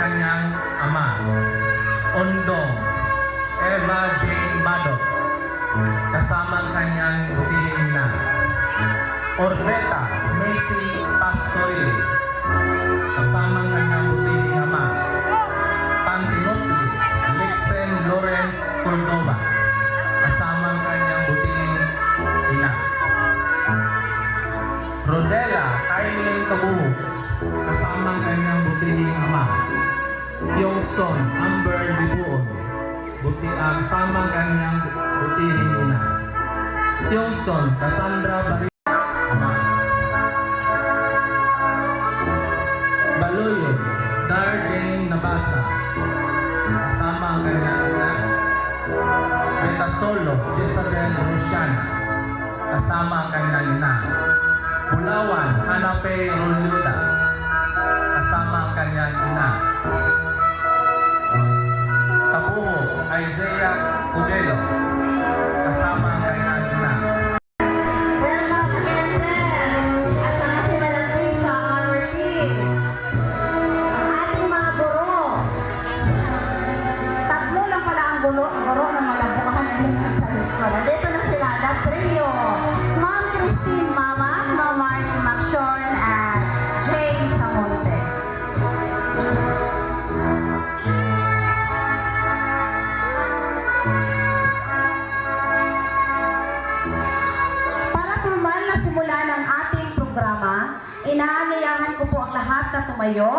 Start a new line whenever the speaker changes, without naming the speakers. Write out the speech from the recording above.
kanyang ama. Ondong Eva Jane Maddox, kasama ang kanyang butihing ina. Orbeta Macy Pastoyle, kasama ang kanyang butihing ama. Pantinopli Lixen Lawrence Cordova, kasama ang kanyang butihing ina. Rodela Kylie Kabuhok, kasama ang kanyang butihing ama. Yongson Amber Libuon, kasama ang kanyang butihing ina. Yongson Cassandra Barilla, ama. Baloyo Darlene Nabasa, kasama ang kanyang ina. Betasolo Jezabel Rosiana, kasama ang kanyang ina. Pulawan Hanape Roluda, kasama ang kanyang ina. Tapuho Isaiah Ugelo, kasama ang kanyang ina.
Guro ng mga bukahan sa eskwela. Dito na sila, the trio. Ma'am Christine Mama, Ma'am Martin Maccion, at Jay Samonte. Para formal na simula ng ating programa, inaanyayahan ko po ang lahat na tumayo